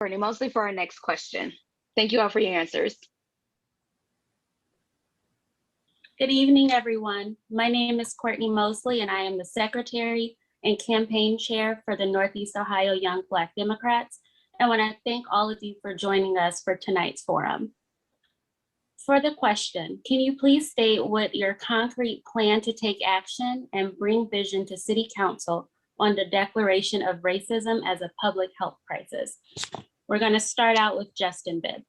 Courtney Mosley for our next question. Thank you all for your answers. Good evening, everyone. My name is Courtney Mosley, and I am the Secretary and Campaign Chair for the Northeast Ohio Young Black Democrats. I want to thank all of you for joining us for tonight's forum. For the question, can you please state what your concrete plan to take action and bring vision to City Council on the declaration of racism as a public health crisis? We're going to start out with Justin Bibb.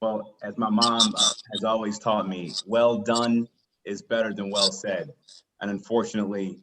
Well, as my mom has always taught me, well done is better than well said. And unfortunately,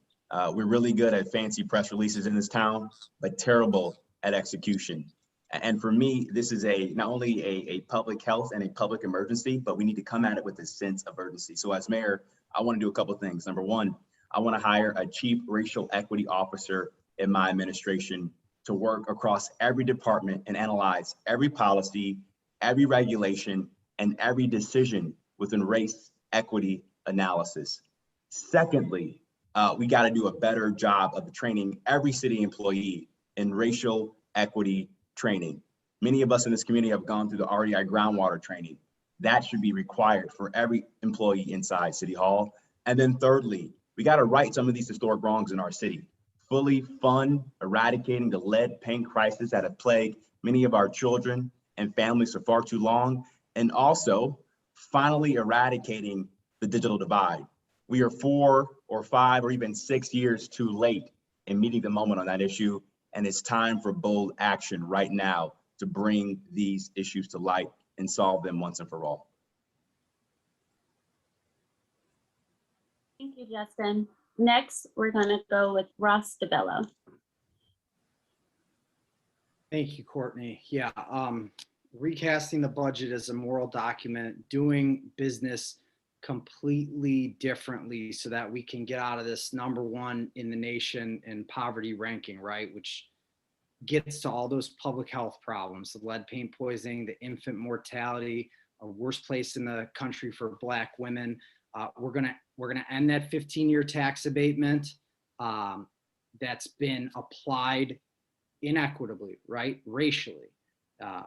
we're really good at fancy press releases in this town, but terrible at execution. And for me, this is not only a public health and a public emergency, but we need to come at it with a sense of urgency. So as mayor, I want to do a couple of things. Number one, I want to hire a chief racial equity officer in my administration to work across every department and analyze every policy, every regulation, and every decision within race equity analysis. Secondly, we got to do a better job of training every city employee in racial equity training. Many of us in this community have gone through the REI groundwater training. That should be required for every employee inside City Hall. And then thirdly, we got to right some of these historic wrongs in our city. Fully fund eradicating the lead paint crisis that have plagued many of our children and families for far too long, and also finally eradicating the digital divide. We are 4 or 5 or even 6 years too late in meeting the moment on that issue, and it's time for bold action right now to bring these issues to light and solve them once and for all. Thank you, Justin. Next, we're going to go with Ross DeBello. Thank you, Courtney. Yeah, recasting the budget as a moral document, doing business completely differently so that we can get out of this #1 in the nation in poverty ranking, right? Which gets to all those public health problems, the lead paint poisoning, the infant mortality, a worst place in the country for Black women. We're gonna end that 15-year tax abatement that's been applied inequitably, right? Racially.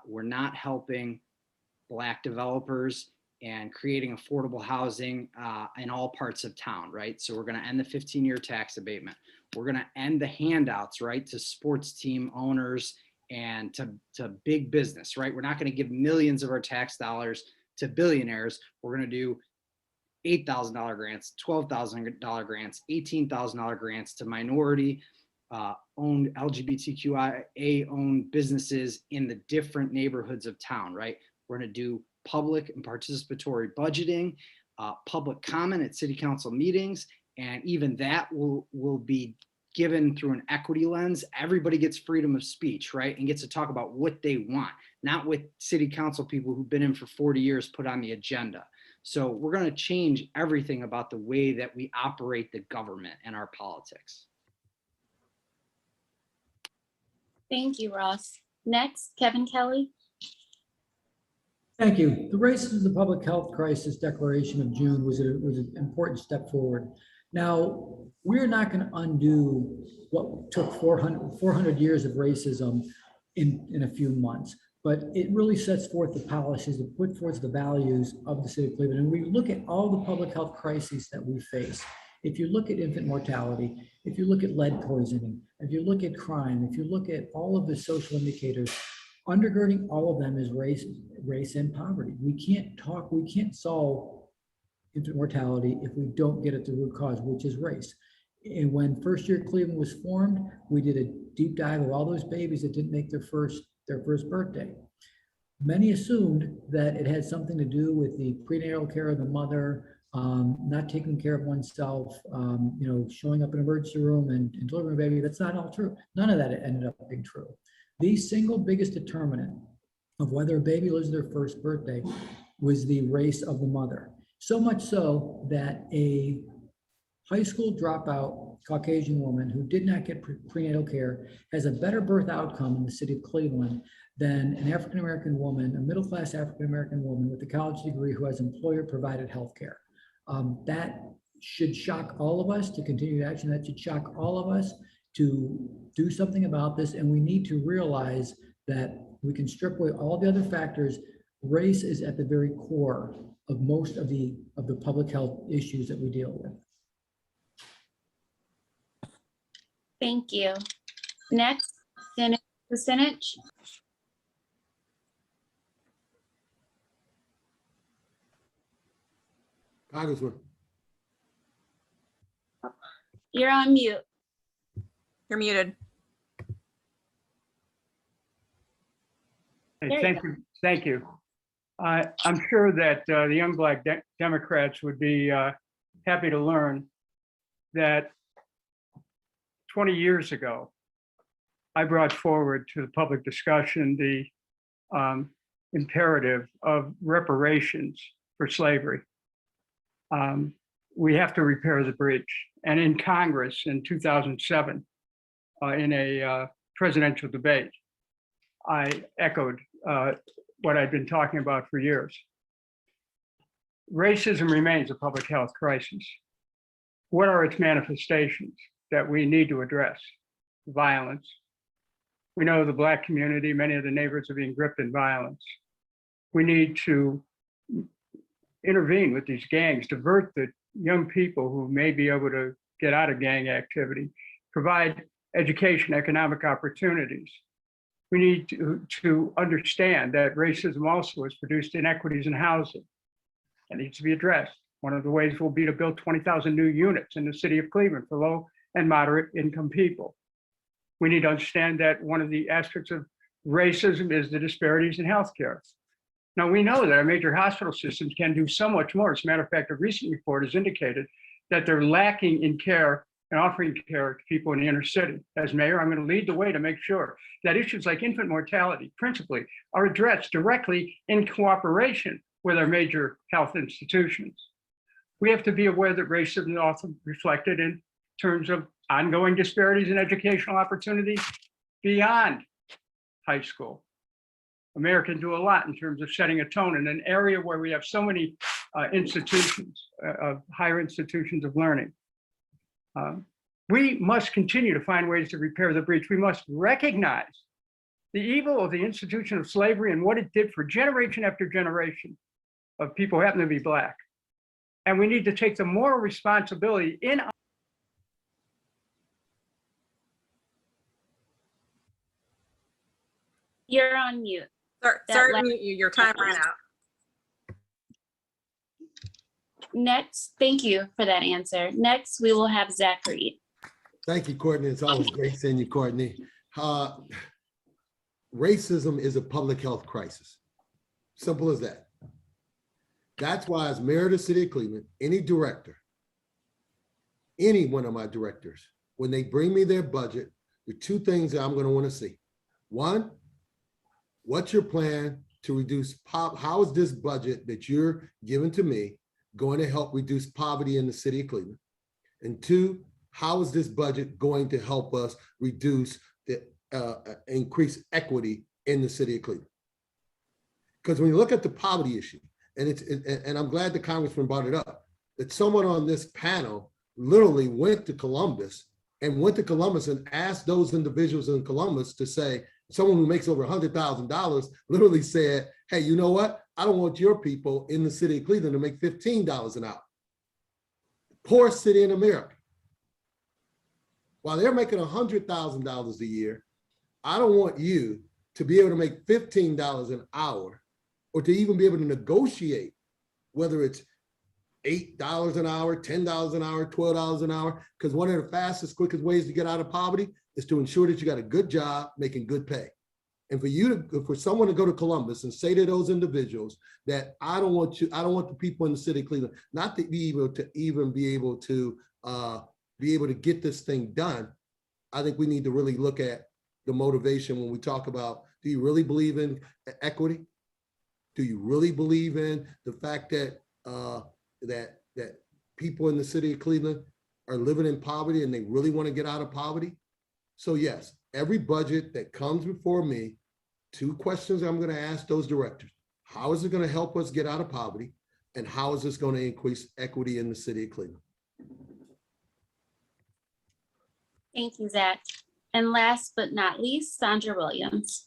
We're not helping Black developers and creating affordable housing in all parts of town, right? So we're gonna end the 15-year tax abatement. We're gonna end the handouts, right, to sports team owners and to big business, right? We're not gonna give millions of our tax dollars to billionaires. We're gonna do $8,000 grants, $12,000 grants, $18,000 grants to minority owned LGBTQIA owned businesses in the different neighborhoods of town, right? We're gonna do public and participatory budgeting, public comment at city council meetings, and even that will be given through an equity lens. Everybody gets freedom of speech, right? And gets to talk about what they want, not what city council people who've been in for 40 years put on the agenda. So we're gonna change everything about the way that we operate the government and our politics. Thank you, Ross. Next, Kevin Kelly. Thank you. The Racism is a Public Health Crisis Declaration of June was an important step forward. Now, we're not going to undo what took 400 years of racism in a few months, but it really sets forth the policies that put forth the values of the city of Cleveland. And we look at all the public health crises that we face. If you look at infant mortality, if you look at lead poisoning, if you look at crime, if you look at all of the social indicators, undergirding all of them is race and poverty. We can't solve infant mortality if we don't get at the root cause, which is race. And when First Year Cleveland was formed, we did a deep dive of all those babies that didn't make their first birthday. Many assumed that it had something to do with the prenatal care of the mother, not taking care of oneself, showing up in an emergency room and delivering a baby. That's not all true. None of that ended up being true. The single biggest determinant of whether a baby lives their first birthday was the race of the mother. So much so that a high school dropout Caucasian woman who did not get prenatal care has a better birth outcome in the city of Cleveland than an African-American woman, a middle-class African-American woman with a college degree who has employer-provided health care. That should shock all of us to continue action. That should shock all of us to do something about this. And we need to realize that we can strip away all the other factors. Race is at the very core of most of the public health issues that we deal with. Thank you. Next, Senate percentage. Congressman. You're on mute. You're muted. There you Thank you. Thank you. I'm sure that the young Black Democrats would be happy to learn that 20 years ago, I brought forward to the public discussion the imperative of reparations for slavery. We have to repair the breach. And in Congress in 2007, in a presidential debate, I echoed what I'd been talking about for years. Racism remains a public health crisis. What are its manifestations that we need to address? Violence. We know the Black community, many of the neighbors are being gripped in violence. We need to intervene with these gangs, divert the young people who may be able to get out of gang activity, provide education, economic opportunities. We need to understand that racism also has produced inequities in housing. That needs to be addressed. One of the ways will be to build 20,000 new units in the city of Cleveland for low and moderate income people. We need to understand that one of the aspects of racism is the disparities in healthcare. Now, we know that our major hospital systems can do so much more. As a matter of fact, a recent report has indicated that they're lacking in care and offering care to people in the inner city. As mayor, I'm going to lead the way to make sure that issues like infant mortality, principally, are addressed directly in cooperation with our major health institutions. We have to be aware that racism is often reflected in terms of ongoing disparities in educational opportunities beyond high school. America can do a lot in terms of setting a tone in an area where we have so many institutions, of higher institutions of learning. We must continue to find ways to repair the breach. We must recognize the evil of the institution of slavery and what it did for generation after generation of people who happen to be Black. And we need to take the moral responsibility in. You're on mute. Sorry to mute you. Your time ran out. Next, thank you for that answer. Next, we will have Zach Reed. Thank you, Courtney. It's always great seeing you, Courtney. Racism is a public health crisis. Simple as that. That's why, as mayor of the city of Cleveland, any director, any one of my directors, when they bring me their budget, the two things that I'm going to want to see. One, what's your plan to reduce how is this budget that you're giving to me going to help reduce poverty in the city of Cleveland? And two, how is this budget going to help us reduce the increase equity in the city of Cleveland? Because when you look at the poverty issue, and I'm glad the congressman brought it up, that someone on this panel literally went to Columbus and asked those individuals in Columbus to say, someone who makes over $100,000 literally said, hey, you know what? I don't want your people in the city of Cleveland to make $15 an hour. Poorest city in America. While they're making $100,000 a year, I don't want you to be able to make $15 an hour or to even be able to negotiate whether it's $8 an hour, $10 an hour, $12 an hour, because one of the fastest, quickest ways to get out of poverty is to ensure that you got a good job making good pay. And for someone to go to Columbus and say to those individuals that I don't want the people in the city of Cleveland not to be able to get this thing done, I think we need to really look at the motivation when we talk about, do you really believe in equity? Do you really believe in the fact that that people in the city of Cleveland are living in poverty and they really want to get out of poverty? So yes, every budget that comes before me, two questions I'm going to ask those directors. How is it going to help us get out of poverty? And how is this going to increase equity in the city of Cleveland? Thank you, Zach. And last but not least, Sandra Williams.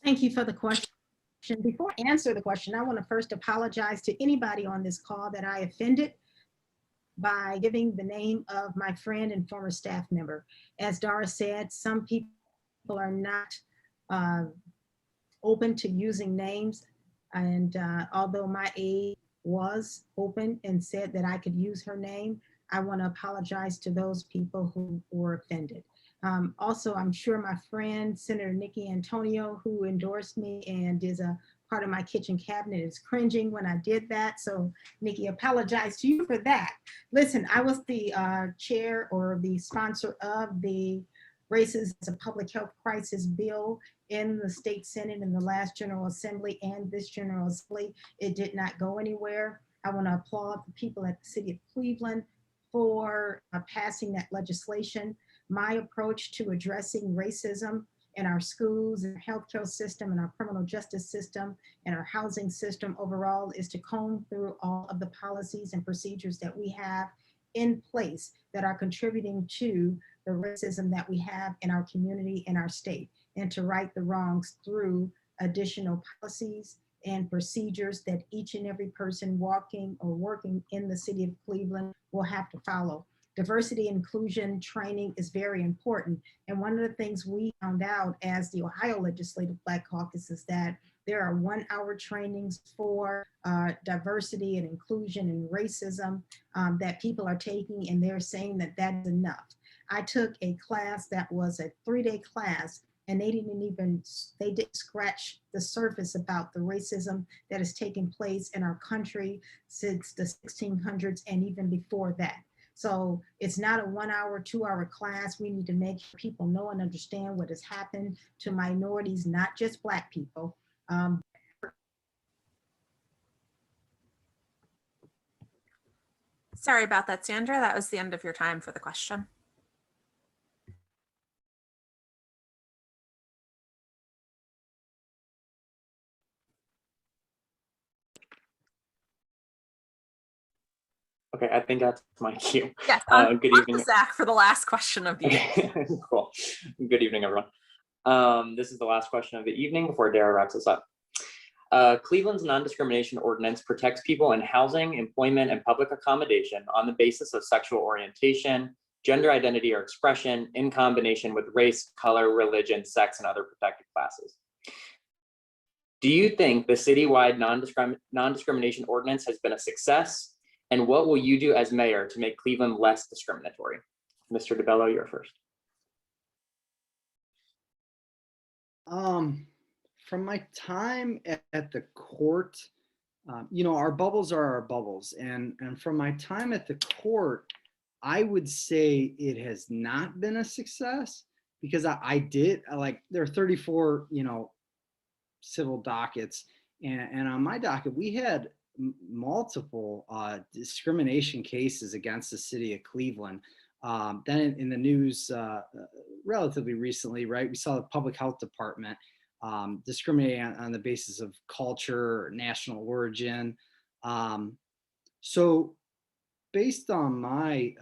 Thank you for the question. Before I answer the question, I want to first apologize to anybody on this call that I offended by giving the name of my friend and former staff member. As Dara said, some people are not open to using names. And although my aide was open and said that I could use her name, I want to apologize to those people who were offended. Also, I'm sure my friend, Senator Nikki Antonio, who endorsed me and is a part of my kitchen cabinet, is cringing when I did that. So Nikki, apologize to you for that. Listen, I was the chair or the sponsor of the Races as a Public Health Crisis bill in the state Senate in the last General Assembly and this General Assembly. It did not go anywhere. I want to applaud the people at the City of Cleveland for passing that legislation. My approach to addressing racism in our schools and healthcare system and our criminal justice system and our housing system overall is to comb through all of the policies and procedures that we have in place that are contributing to the racism that we have in our community and our state, and to right the wrongs through additional policies and procedures that each and every person walking or working in the City of Cleveland will have to follow. Diversity and inclusion training is very important. And one of the things we found out as the Ohio Legislative Black Caucus is that there are 1-hour trainings for diversity and inclusion and racism that people are taking, and they're saying that that's enough. I took a class that was a 3-day class, and they didn't scratch the surface about the racism that has taken place in our country since the 1600s and even before that. So it's not a 1-hour, 2-hour class. We need to make sure people know and understand what has happened to minorities, not just Black people. Sorry about that, Sandra. That was the end of your time for the question. Okay, I think that's my cue. Yes, good evening. Zach, for the last question of the evening. Cool. Good evening, everyone. This is the last question of the evening before Dara wraps us up. Cleveland's non-discrimination ordinance protects people in housing, employment, and public accommodation on the basis of sexual orientation, gender identity or expression, in combination with race, color, religion, sex, and other protected classes. Do you think the citywide non-discrimination ordinance has been a success? And what will you do as mayor to make Cleveland less discriminatory? Mr. DeBello, you're first. From my time at the court, you know, our bubbles are our bubbles. And from my time at the court, I would say it has not been a success, because there are 34, you know, civil dockets. And on my docket, we had multiple discrimination cases against the city of Cleveland. Then in the news relatively recently, right, we saw the public health department discriminating on the basis of culture, national origin. So based on my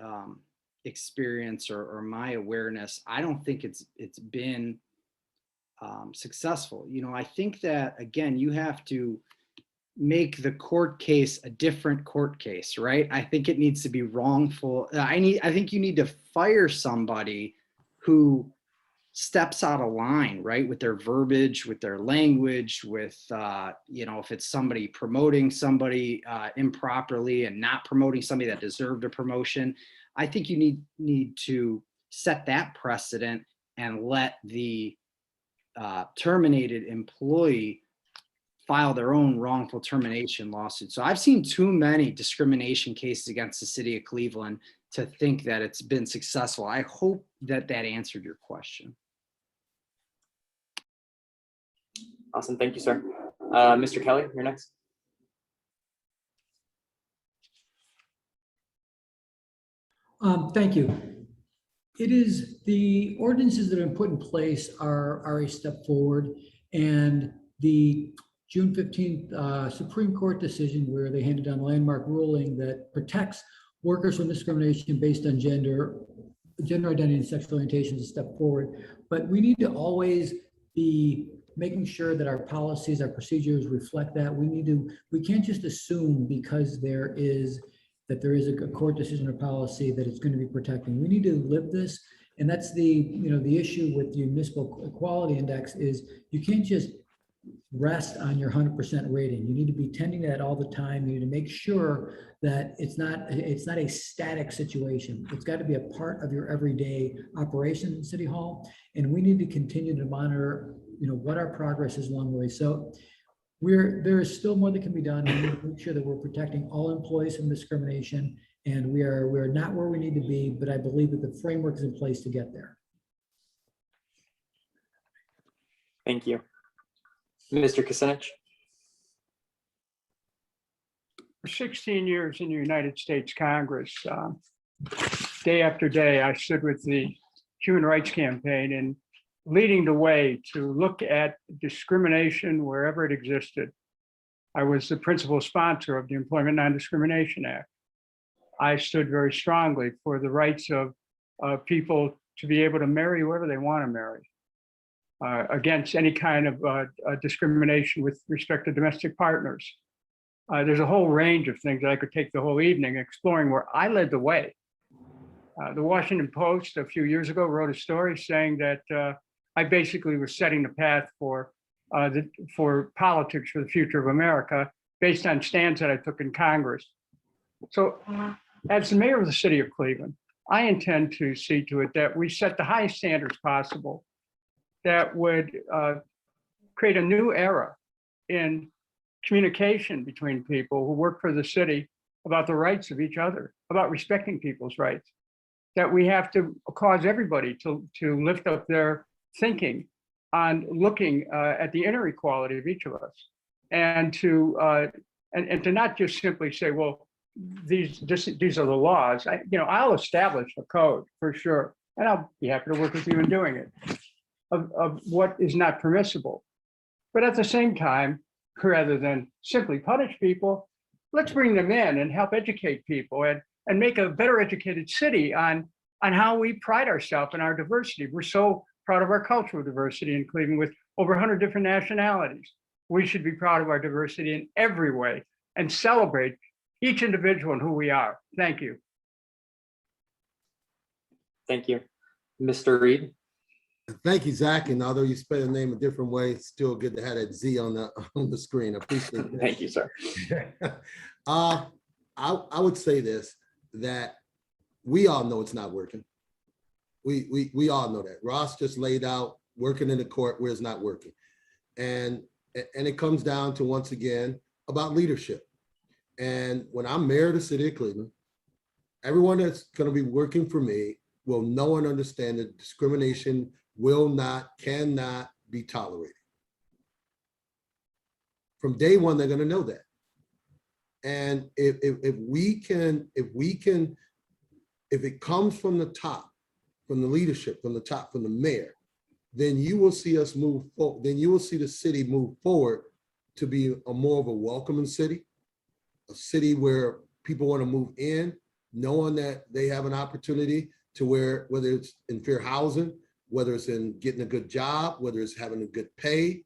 experience or my awareness, I don't think it's been successful. You know, I think that, again, you have to make the court case a different court case, right? I think it needs to be wrongful. I think you need to fire somebody who steps out of line, right? With their verbiage, with their language, with, you know, if it's somebody promoting somebody improperly and not promoting somebody that deserved a promotion. I think you need to set that precedent and let the terminated employee file their own wrongful termination lawsuit. So I've seen too many discrimination cases against the city of Cleveland to think that it's been successful. I hope that answered your question. Awesome, thank you, sir. Mr. Kelly, you're next. Thank you. It is the ordinances that have been put in place are a step forward, and the June 15th Supreme Court decision where they handed down a landmark ruling that protects workers from discrimination based on gender identity and sexual orientation is a step forward. But we need to always be making sure that our policies, our procedures reflect that. We can't just assume because there is a court decision or policy that it's going to be protecting. We need to live this. And that's the issue with the municipal equality index is you can't just rest on your 100% rating. You need to be tending to that all the time. You need to make sure that it's not a static situation. It's got to be a part of your everyday operation in City Hall. And we need to continue to monitor, what our progress is along the way. So there is still more that can be done. We need to make sure that we're protecting all employees from discrimination. And we are not where we need to be, but I believe that the framework is in place to get there. Thank you. Mr. Kucinich. For 16 years in the United States Congress, day after day, I stood with the Human Rights Campaign and leading the way to look at discrimination wherever it existed. I was the principal sponsor of the Employment Non-Discrimination Act. I stood very strongly for the rights of people to be able to marry whoever they want to marry, against any kind of discrimination with respect to domestic partners. There's a whole range of things that I could take the whole evening exploring where I led the way. The Washington Post a few years ago wrote a story saying that I basically was setting the path for politics for the future of America based on stands that I took in Congress. So as the mayor of the city of Cleveland, I intend to see to it that we set the highest standards possible that would create a new era in communication between people who work for the city about the rights of each other, about respecting people's rights, that we have to cause everybody to lift up their thinking on looking at the inner equality of each of us, and to not just simply say, well, these are the laws. I'll establish a code for sure, and I'll be happy to work with you in doing it, of what is not permissible. But at the same time, rather than simply punish people, let's bring them in and help educate people and make a better educated city on how we pride ourselves in our diversity. We're so proud of our cultural diversity in Cleveland with over 100 different nationalities. We should be proud of our diversity in every way and celebrate each individual and who we are. Thank you. Thank you. Mr. Reed. Thank you, Zach. And although you spell the name a different way, it's still good to have that Z on the screen. I appreciate that. Thank you, sir. I would say this, that we all know it's not working. We all know that. Ross just laid out working in the court where it's not working. And it comes down to, once again, about leadership. And when I'm mayor of the city of Cleveland, everyone that's going to be working for me will know and understand that discrimination cannot be tolerated. From day one, they're going to know that. And if it comes from the top, from the leadership, from the top, from the mayor, then you will see us move forward. Then you will see the city move forward to be more of a welcoming city, a city where people want to move in, knowing that they have an opportunity to whether it's in fair housing, whether it's in getting a good job, whether it's having a good pay,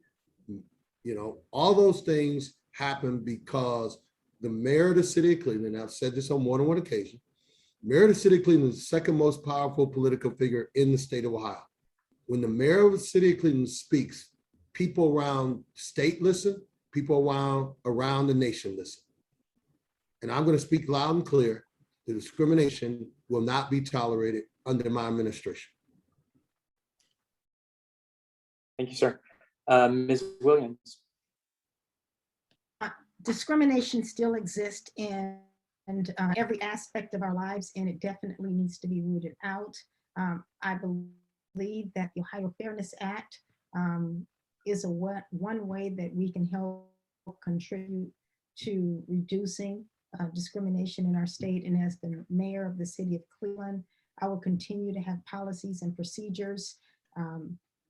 all those things happen because the mayor of the city of Cleveland, and I've said this on more than one occasion, mayor of the city of Cleveland is the second most powerful political figure in the state of Ohio. When the mayor of the city of Cleveland speaks, people around state listen, people around the nation listen. And I'm going to speak loud and clear. The discrimination will not be tolerated under my administration. Thank you, sir. Ms. Williams. Discrimination still exists in every aspect of our lives, and it definitely needs to be rooted out. I believe that the Ohio Fairness Act is one way that we can help contribute to reducing discrimination in our state. And as the mayor of the city of Cleveland, I will continue to have policies and procedures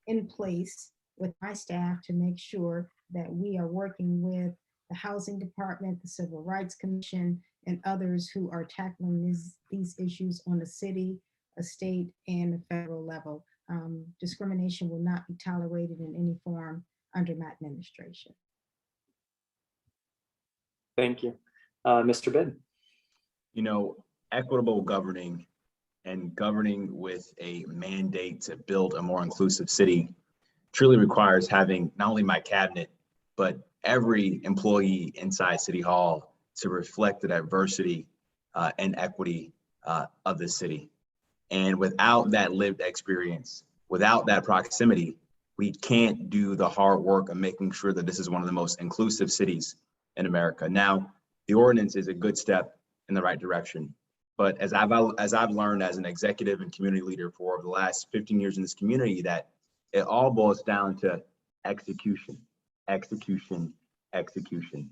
in place with my staff to make sure that we are working with the Housing Department, the Civil Rights Commission, and others who are tackling these issues on the city, a state, and a federal level. Discrimination will not be tolerated in any form under my administration. Thank you. Mr. Bidd. You know, equitable governing and governing with a mandate to build a more inclusive city truly requires having not only my cabinet, but every employee inside City Hall to reflect the diversity and equity of the city. And without that lived experience, without that proximity, we can't do the hard work of making sure that this is one of the most inclusive cities in America. Now, the ordinance is a good step in the right direction. But as I've learned as an executive and community leader for over the last 15 years in this community, that it all boils down to execution, execution, execution.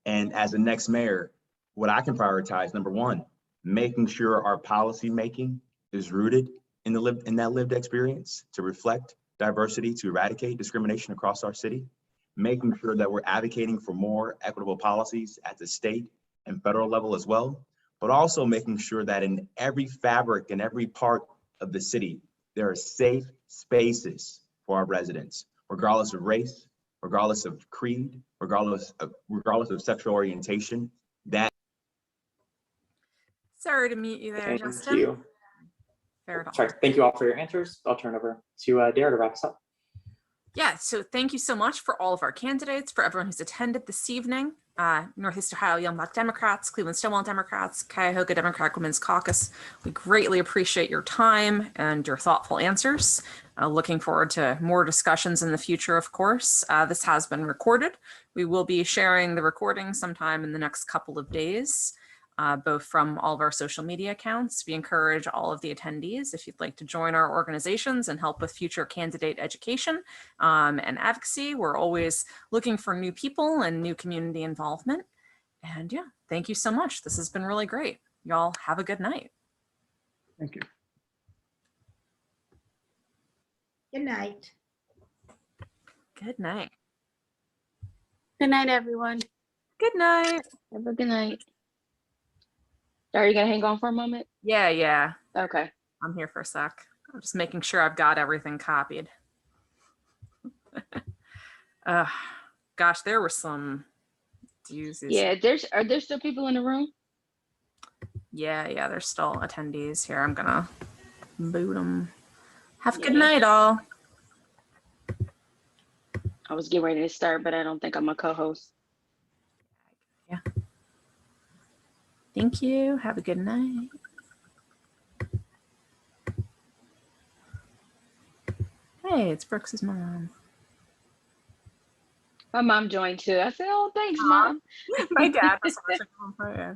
And as the next mayor, what I can prioritize, number one, making sure our policy making is rooted in that lived experience to reflect diversity, to eradicate discrimination across our city, making sure that we're advocating for more equitable policies at the state and federal level as well, but also making sure that in every fabric and every part of the city, there are safe spaces for our residents, regardless of race, regardless of creed, regardless of sexual orientation. That. Sorry to mute you there, Thank Justin. you. Fair enough. Sorry, thank you all for your answers. I'll turn over to Dara to wrap us up. Yeah, so thank you so much for all of our candidates, for everyone who's attended this evening. Northeast Ohio Young Black Democrats, Cleveland Stonewall Democrats, Cuyahoga Democratic Women's Caucus. We greatly appreciate your time and your thoughtful answers. Looking forward to more discussions in the future, of course. This has been recorded. We will be sharing the recording sometime in the next couple of days, both from all of our social media accounts. We encourage all of the attendees, if you'd like to join our organizations and help with future candidate education and advocacy. We're always looking for new people and new community involvement. And yeah, thank you so much. This has been really great. Y'all have a good night. Thank you. Good night. Good night. Good night, everyone. Good night. Have a good night. Are you gonna hang on for a moment? Yeah. Okay. I'm here for a sec. I'm just making sure I've got everything copied. Gosh, there were some doozies. Yeah, are there still people in the room? Yeah, there's still attendees here. I'm gonna boot them. Have a good Yeah. night, all. I was getting ready to start, but I don't think I'm a co-host. Yeah. Thank you. Have a good night. Hey, it's Brooks's mom. My mom joined too. I said, "Oh, thanks, Mom." My dad was watching on Friday.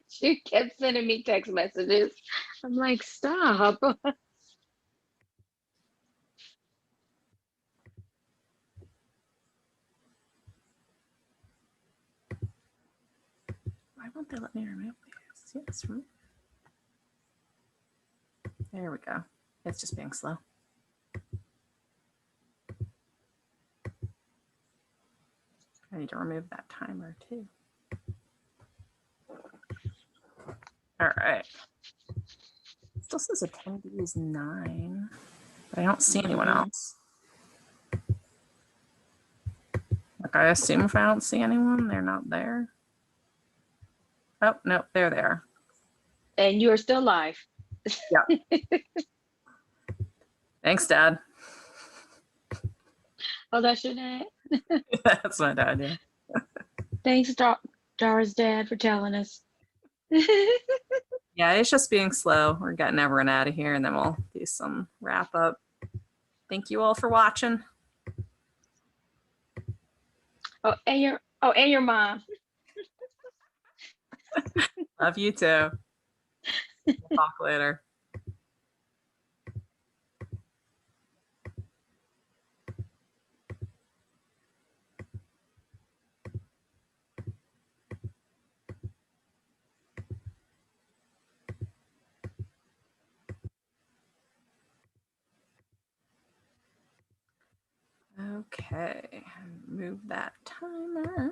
She kept sending me text messages. I'm like, stop. Why won't they let me remove these? Yes, remove. There we go. It's just being slow. I need to remove that timer too. All right. It still says attendees 9, but I don't see anyone else. Like, I assume if I don't see anyone, they're not there. Oh, no, they're there. And you are still live. Yeah. Thanks, Dad. Oh, that's your dad? That's my dad, yeah. Thanks, Dara's dad, for telling us. Yeah, it's just being slow. We're getting everyone out of here, and then we'll do some wrap up. Thank you all for watching. Oh, and your mom. Love you too. We'll talk later. Okay, move that timer.